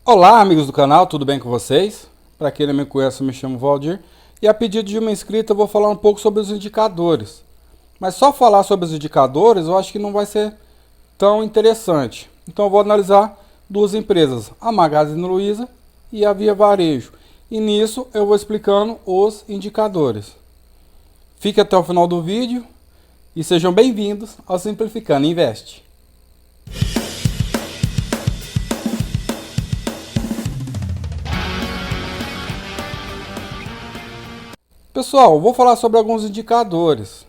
Olá, amigos do canal, tudo bem com vocês? Para quem não me conhece, eu me chamo Valdir e a pedido de uma inscrita eu vou falar um pouco sobre os indicadores. Mas só falar sobre os indicadores eu acho que não vai ser tão interessante. Então eu vou analisar duas empresas, a Magazine Luiza e a Via Varejo. E nisso eu vou explicando os indicadores. Fique até o final do vídeo e sejam bem-vindos ao Simplificando Invest. Pessoal, vou falar sobre alguns indicadores.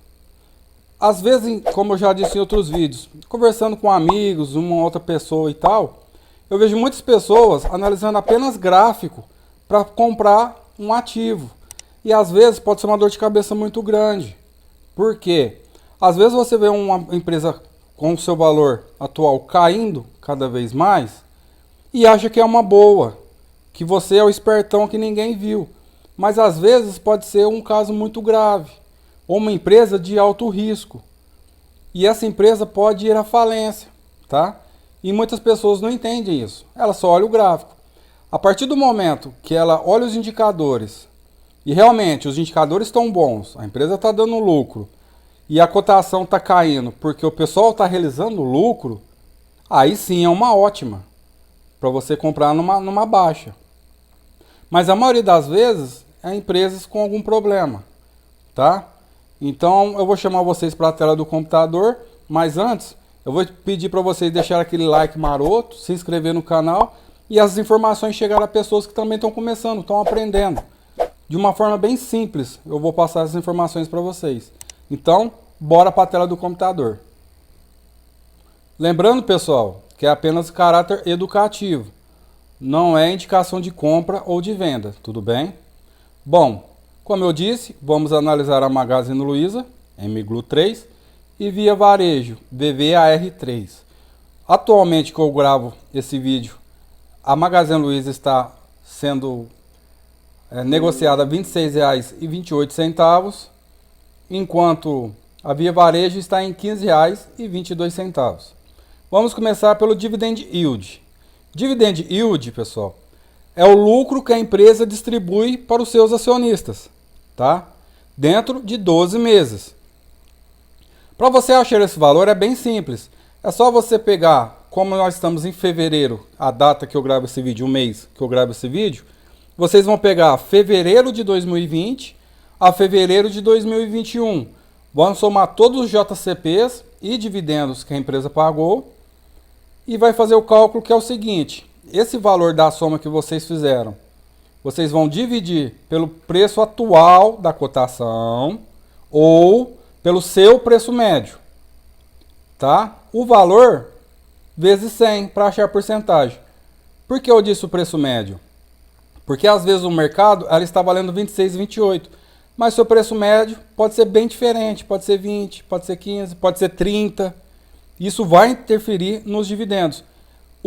Às vezes, como eu já disse em outros vídeos, conversando com amigos, uma outra pessoa e tal, eu vejo muitas pessoas analisando apenas gráfico para comprar um ativo. E às vezes pode ser uma dor de cabeça muito grande. Por quê? Às vezes você vê uma empresa com o seu valor atual caindo cada vez mais e acha que é uma boa, que você é o espertão que ninguém viu. Mas às vezes pode ser um caso muito grave, ou uma empresa de alto risco. E essa empresa pode ir à falência, tá? E muitas pessoas não entendem isso. Ela só olha o gráfico. A partir do momento que ela olha os indicadores, e realmente os indicadores estão bons, a empresa está dando lucro, e a cotação está caindo porque o pessoal está realizando lucro, aí sim é uma ótima para você comprar numa baixa. Mas a maioria das vezes é empresas com algum problema, tá? Então eu vou chamar vocês para a tela do computador, mas antes eu vou pedir para vocês deixarem aquele like maroto, se inscrever no canal e as informações chegarem a pessoas que também estão começando, estão aprendendo. De uma forma bem simples, eu vou passar as informações para vocês. Então, bora para a tela do computador. Lembrando, pessoal, que é apenas caráter educativo. Não é indicação de compra ou de venda, tudo bem? Bom, como eu disse, vamos analisar a Magazine Luiza, MGLU 3, e Via Varejo, VVAR3. Atualmente que eu gravo esse vídeo, a Magazine Luiza está sendo negociada a R$ 26,28, enquanto a Via Varejo está em R$ 15,22. Vamos começar pelo Dividend Yield. Dividend Yield, pessoal, é o lucro que a empresa distribui para os seus acionistas, tá? Dentro de 12 meses. Para você achar esse valor é bem simples. É só você pegar, como nós estamos em fevereiro, a data que eu gravo esse vídeo, o mês que eu gravo esse vídeo, vocês vão pegar fevereiro de 2020 a fevereiro de 2021. Vão somar todos os JCPs e dividendos que a empresa pagou e vai fazer o cálculo que é o seguinte: esse valor da soma que vocês fizeram, vocês vão dividir pelo preço atual da cotação ou pelo seu preço médio, tá? O valor vezes 100 para achar a porcentagem. Por que eu disse o preço médio? Porque às vezes o mercado ela está valendo 26, 28, mas seu preço médio pode ser bem diferente, pode ser 20, pode ser 15, pode ser 30. Isso vai interferir nos dividendos.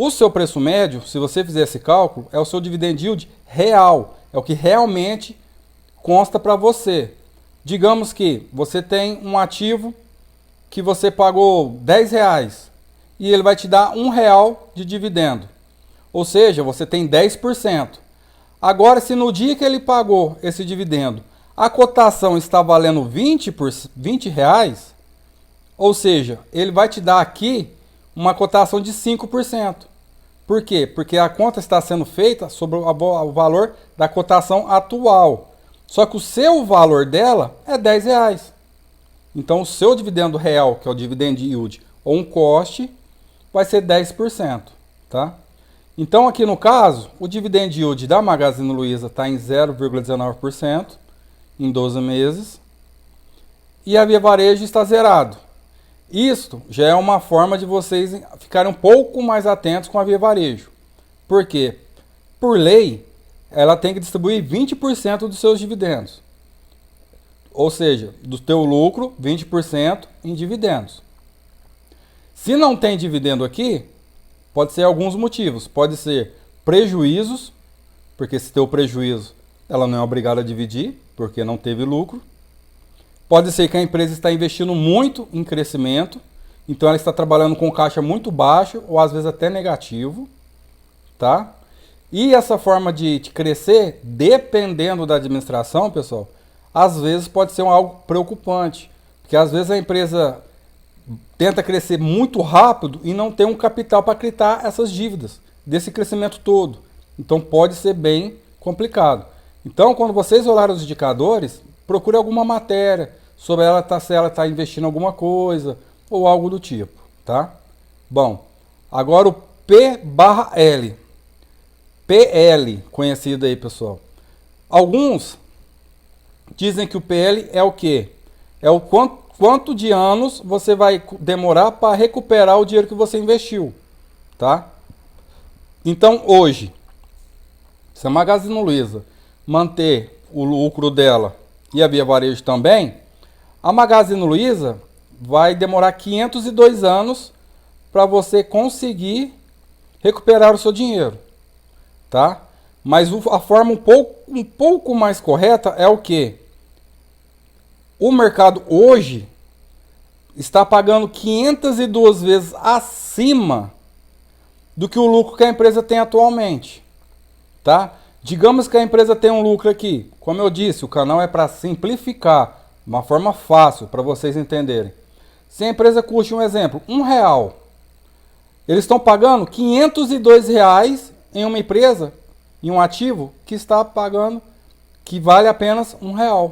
O seu preço médio, se você fizer esse cálculo, é o seu dividend yield real. É o que realmente consta para você. Digamos que você tem um ativo que você pagou R$ 10 e ele vai te dar R$ 1 de dividendo. Ou seja, você tem 10%. Agora, se no dia que ele pagou esse dividendo, a cotação está valendo R$ 20, ou seja, ele vai te dar aqui uma cotação de 5%. Por quê? Porque a conta está sendo feita sobre o valor da cotação atual. Só que o seu valor dela é R$ 10. Então o seu dividendo real, que é o dividend yield, ou um cost, vai ser 10%. Tá? Então aqui no caso, o dividend yield da Magazine Luiza está em 0,19% em 12 meses. E a Via Varejo está zerado. Isto já é uma forma de vocês ficarem um pouco mais atentos com a Via Varejo. Por quê? Por lei, ela tem que distribuir 20% dos seus dividendos. Ou seja, do teu lucro, 20% em dividendos. Se não tem dividendo aqui, pode ser alguns motivos. Pode ser prejuízos, porque se tem o prejuízo, ela não é obrigada a dividir, porque não teve lucro. Pode ser que a empresa está investindo muito em crescimento, então ela está trabalhando com caixa muito baixo ou às vezes até negativo, tá? E essa forma de crescer, dependendo da administração, pessoal, às vezes pode ser algo preocupante. Porque às vezes a empresa tenta crescer muito rápido e não tem um capital para quitar essas dívidas, desse crescimento todo. Então pode ser bem complicado. Então, quando vocês olharem os indicadores, procure alguma matéria sobre se ela está investindo em alguma coisa ou algo do tipo, tá? Bom, agora o P/L. PL, conhecido aí, pessoal. Alguns dizem que o PL é o quê? É o quanto de anos você vai demorar para recuperar o dinheiro que você investiu, tá? Então, hoje, se a Magazine Luiza manter o lucro dela e a Via Varejo também, a Magazine Luiza vai demorar 502 anos para você conseguir recuperar o seu dinheiro, tá? Mas a forma um pouco mais correta é o que? O mercado hoje está pagando 502 vezes acima do que o lucro que a empresa tem atualmente, tá? Digamos que a empresa tem um lucro aqui. Como eu disse, o canal é para simplificar, uma forma fácil para vocês entenderem. Se a empresa custa, um exemplo, R$1, eles estão pagando R$502 em uma empresa, em um ativo que está pagando, que vale apenas R$1.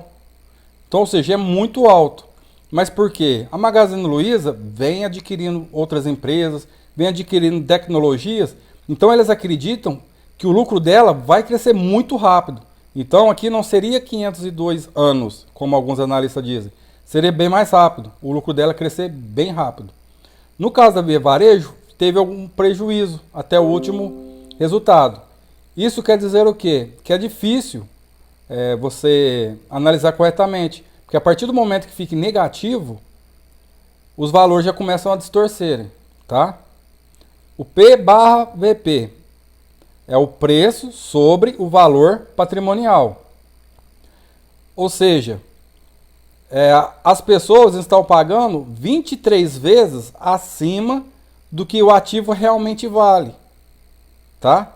Então, ou seja, é muito alto. Mas por quê? A Magazine Luiza vem adquirindo outras empresas, vem adquirindo tecnologias, então eles acreditam que o lucro dela vai crescer muito rápido. Então aqui não seria 502 anos, como alguns analistas dizem. Seria bem mais rápido. O lucro dela crescer bem rápido. No caso da Via Varejo, teve algum prejuízo até o último resultado. Isso quer dizer o quê? Que é difícil você analisar corretamente. Porque a partir do momento que fique negativo, os valores já começam a distorcerem, tá? O P/VP é o preço sobre o valor patrimonial. Ou seja, as pessoas estão pagando 23 vezes acima do que o ativo realmente vale, tá?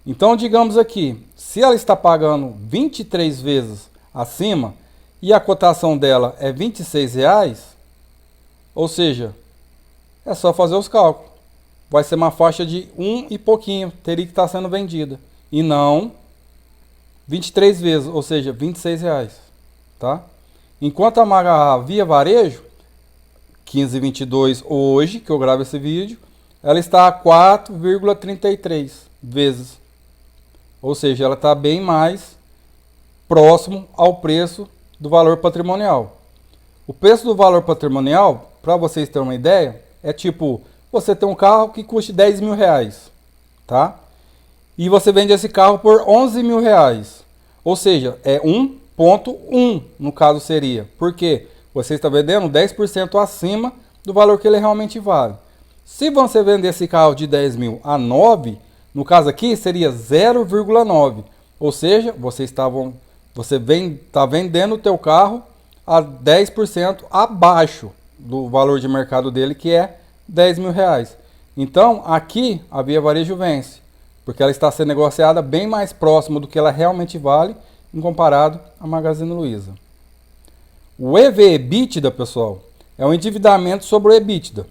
Então, digamos aqui, se ela está pagando 23 vezes acima e a cotação dela é R$26, ou seja, é só fazer os cálculos. Vai ser uma faixa de 1 e pouquinho, teria que estar sendo vendida. E não 23 vezes, ou seja, R$26, tá? Enquanto a Via Varejo, 15,22 hoje, que eu gravo esse vídeo, ela está a 4,33 vezes. Ou seja, ela está bem mais próximo ao preço do valor patrimonial. O preço do valor patrimonial, para vocês terem uma ideia, é tipo, você tem um carro que custa R$10.000, tá? E você vende esse carro por R$11.000. Ou seja, é 1,1 no caso seria. Por quê? Você está vendendo 10% acima do valor que ele realmente vale. Se você vender esse carro de 10 mil a 9, no caso aqui seria 0,9. Ou seja, você está vendendo o teu carro a 10% abaixo do valor de mercado dele, que é R$10.000. Então, aqui a Via Varejo vence, porque ela está sendo negociada bem mais próximo do que ela realmente vale, em comparado à Magazine Luiza. O EV/EBITDA, pessoal, é o endividamento sobre o EBITDA.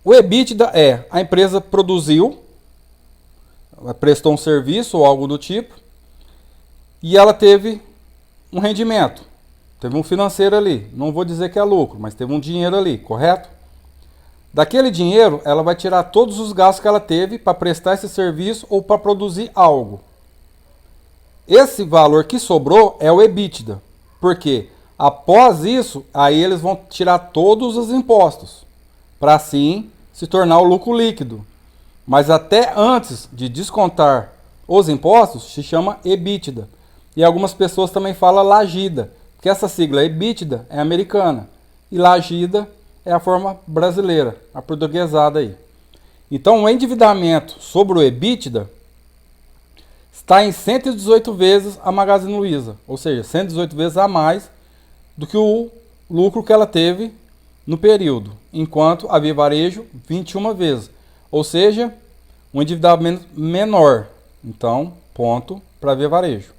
O EBITDA é a empresa produziu, prestou um serviço ou algo do tipo, e ela teve um rendimento, teve um financeiro ali. Não vou dizer que é lucro, mas teve um dinheiro ali, correto? Daquele dinheiro, ela vai tirar todos os gastos que ela teve para prestar esse serviço ou para produzir algo. Esse valor que sobrou é o EBITDA. Porque após isso, aí eles vão tirar todos os impostos, para assim se tornar o lucro líquido. Mas até antes de descontar os impostos, se chama EBITDA. E algumas pessoas também falam Lagida, porque essa sigla EBITDA é americana. E Lagida é a forma brasileira, a portuguesada aí. Então o endividamento sobre o EBITDA está em 118 vezes a Magazine Luiza, ou seja, 118 vezes a mais do que o lucro que ela teve no período, enquanto a Via Varejo 21 vezes, ou seja, um endividamento menor. Então, ponto para Via Varejo.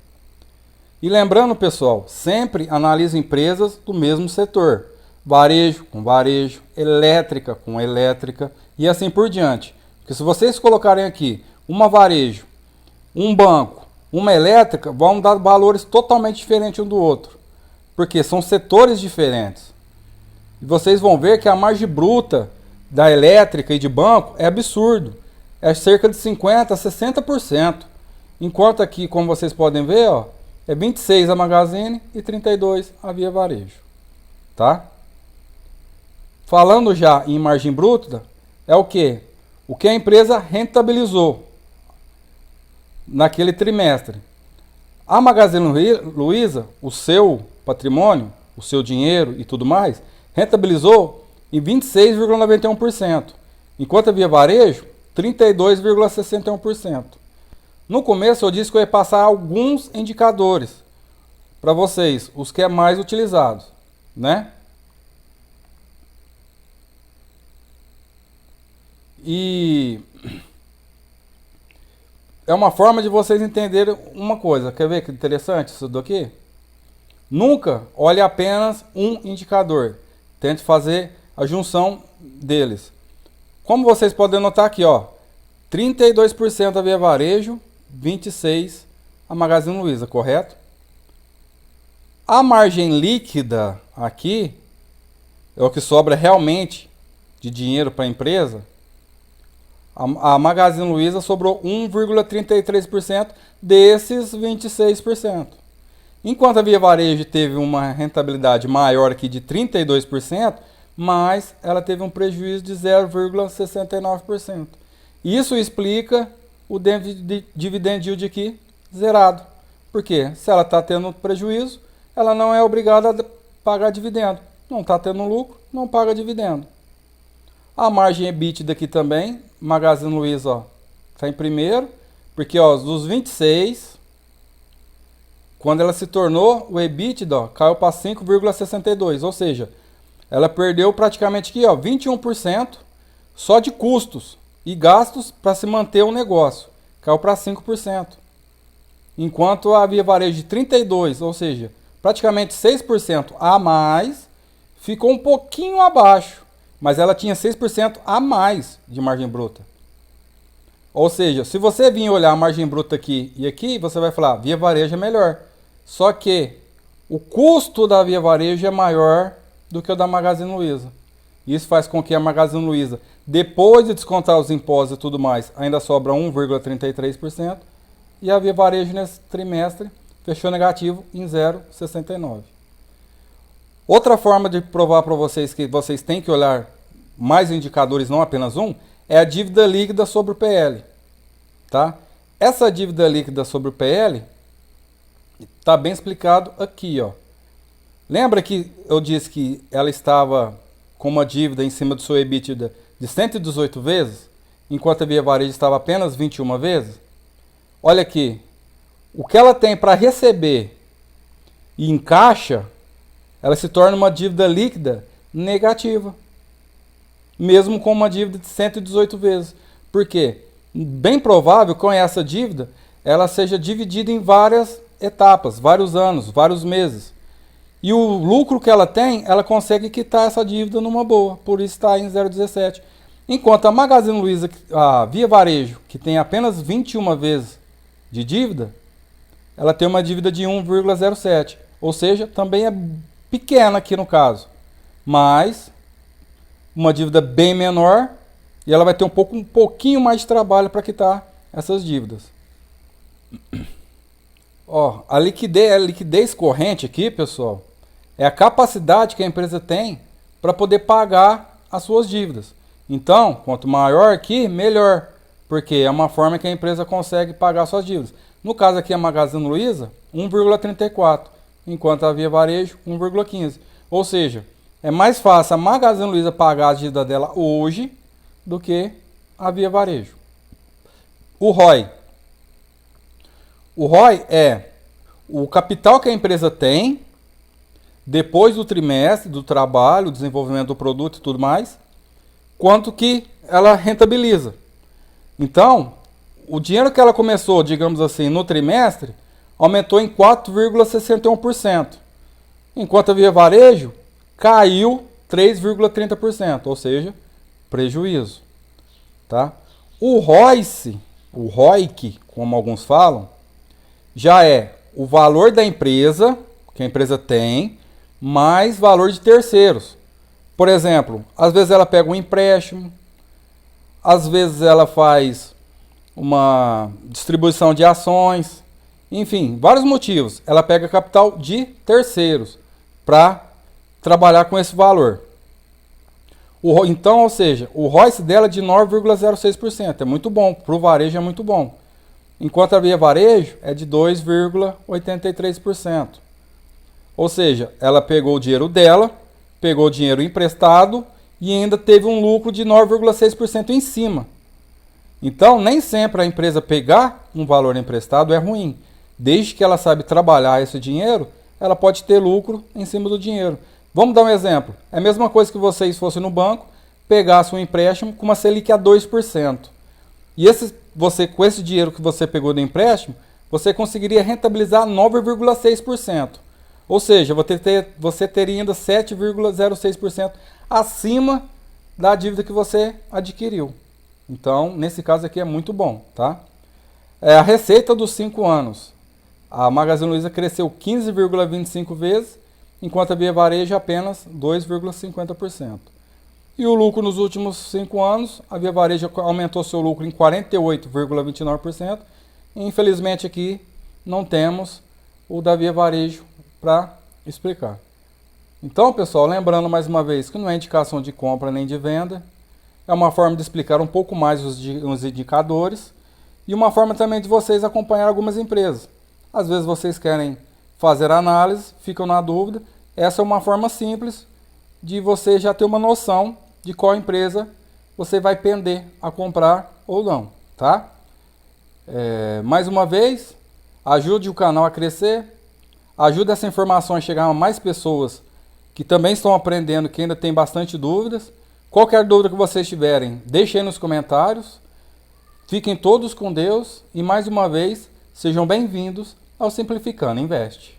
E lembrando, pessoal, sempre analise empresas do mesmo setor. Varejo com varejo, elétrica com elétrica e assim por diante. Porque se vocês colocarem aqui uma varejo, um banco, uma elétrica, vão dar valores totalmente diferentes um do outro. Porque são setores diferentes. E vocês vão ver que a margem bruta da elétrica e de banco é absurdo. É cerca de 50% a 60%. Enquanto aqui, como vocês podem ver, ó, é 26 a Magazine e 32 a Via Varejo. Tá? Falando já em margem bruta, é o que? O que a empresa rentabilizou naquele trimestre. A Magazine Luiza, o seu patrimônio, o seu dinheiro e tudo mais, rentabilizou em 26,91%, enquanto a Via Varejo, 32,61%. No começo eu disse que eu ia passar alguns indicadores para vocês, os que é mais utilizados, né? E é uma forma de vocês entenderem uma coisa. Quer ver que interessante isso daqui? Nunca olhe apenas um indicador. Tente fazer a junção deles. Como vocês podem notar aqui, ó, 32% a Via Varejo, 26% a Magazine Luiza, correto? A margem líquida aqui é o que sobra realmente de dinheiro para a empresa. A Magazine Luiza sobrou 1,33% desses 26%. Enquanto a Via Varejo teve uma rentabilidade maior aqui de 32%, mas ela teve um prejuízo de 0,69%. Isso explica o dividend yield aqui zerado. Por quê? Se ela está tendo prejuízo, ela não é obrigada a pagar dividendo. Não está tendo lucro, não paga dividendo. A margem EBITDA aqui também, Magazine Luiza está em primeiro, porque ó, dos 26, quando ela se tornou, o EBITDA caiu para 5,62, ou seja, ela perdeu praticamente aqui, ó, 21% só de custos e gastos para se manter o negócio, caiu para 5%. Enquanto a Via Varejo de 32, ou seja, praticamente 6% a mais, ficou um pouquinho abaixo. Mas ela tinha 6% a mais de margem bruta. Ou seja, se você vir olhar a margem bruta aqui e aqui, você vai falar, Via Varejo é melhor. Só que o custo da Via Varejo é maior do que o da Magazine Luiza. Isso faz com que a Magazine Luiza, depois de descontar os impostos e tudo mais, ainda sobra 1,33%. E a Via Varejo nesse trimestre fechou negativo em 0,69%. Outra forma de provar para vocês que vocês têm que olhar mais indicadores, não apenas um, é a dívida líquida sobre o PL. Tá? Essa dívida líquida sobre o PL está bem explicado aqui. Ó. Lembra que eu disse que ela estava com uma dívida em cima do seu EBITDA de 118 vezes, enquanto a Via Varejo estava apenas 21 vezes? Olha aqui, o que ela tem para receber e em caixa, ela se torna uma dívida líquida negativa. Mesmo com uma dívida de 118 vezes. Por quê? Bem provável que com essa dívida, ela seja dividida em várias etapas, vários anos, vários meses. E o lucro que ela tem, ela consegue quitar essa dívida numa boa. Por isso está em 0,17. Enquanto a Magazine Luiza, a Via Varejo, que tem apenas 21 vezes de dívida, ela tem uma dívida de 1,07. Ou seja, também é pequena aqui no caso, mas uma dívida bem menor e ela vai ter um pouquinho mais de trabalho para quitar essas dívidas. Ó, a liquidez corrente aqui, pessoal, é a capacidade que a empresa tem para poder pagar as suas dívidas. Então, quanto maior aqui, melhor, porque é uma forma que a empresa consegue pagar suas dívidas. No caso aqui a Magazine Luiza, 1,34. Enquanto a Via Varejo, 1,15. Ou seja, é mais fácil a Magazine Luiza pagar a dívida dela hoje do que a Via Varejo. O ROI. O ROI é o capital que a empresa tem depois do trimestre, do trabalho, desenvolvimento do produto e tudo mais, quanto que ela rentabiliza. Então, o dinheiro que ela começou, digamos assim, no trimestre, aumentou em 4,61%, enquanto a Via Varejo caiu 3,30%, ou seja, prejuízo. Tá? O ROIC, o ROIC, como alguns falam, já é o valor da empresa, que a empresa tem, mais valor de terceiros. Por exemplo, às vezes ela pega um empréstimo, às vezes ela faz uma distribuição de ações, enfim, vários motivos. Ela pega capital de terceiros para trabalhar com esse valor. Então, ou seja, o ROIC dela é de 9,06%. É muito bom, para o varejo é muito bom. Enquanto a Via Varejo é de 2,83%. Ou seja, ela pegou o dinheiro dela, pegou o dinheiro emprestado e ainda teve um lucro de 9,6% em cima. Então, nem sempre a empresa pegar um valor emprestado é ruim. Desde que ela sabe trabalhar esse dinheiro, ela pode ter lucro em cima do dinheiro. Vamos dar um exemplo. É a mesma coisa que vocês fossem no banco, pegassem um empréstimo com uma Selic a 2%. E você, com esse dinheiro que você pegou do empréstimo, você conseguiria rentabilizar 9,6%. Ou seja, você teria ainda 7,06% acima da dívida que você adquiriu. Então, nesse caso aqui é muito bom, tá? A receita dos 5 anos. A Magazine Luiza cresceu 15,25 vezes, enquanto a Via Varejo apenas 2,50%. E o lucro nos últimos 5 anos, a Via Varejo aumentou seu lucro em 48,29%. E infelizmente aqui não temos o da Via Varejo para explicar. Então, pessoal, lembrando mais uma vez que não é indicação de compra nem de venda, é uma forma de explicar um pouco mais os indicadores e uma forma também de vocês acompanhar algumas empresas. Às vezes vocês querem fazer análise, ficam na dúvida. Essa é uma forma simples de você já ter uma noção de qual empresa você vai pender a comprar ou não, tá? Mais uma vez, ajude o canal a crescer, ajude essa informação a chegar a mais pessoas que também estão aprendendo, que ainda tem bastante dúvidas. Qualquer dúvida que vocês tiverem, deixem aí nos comentários. Fiquem todos com Deus e mais uma vez, sejam bem-vindos ao Simplificando Invest.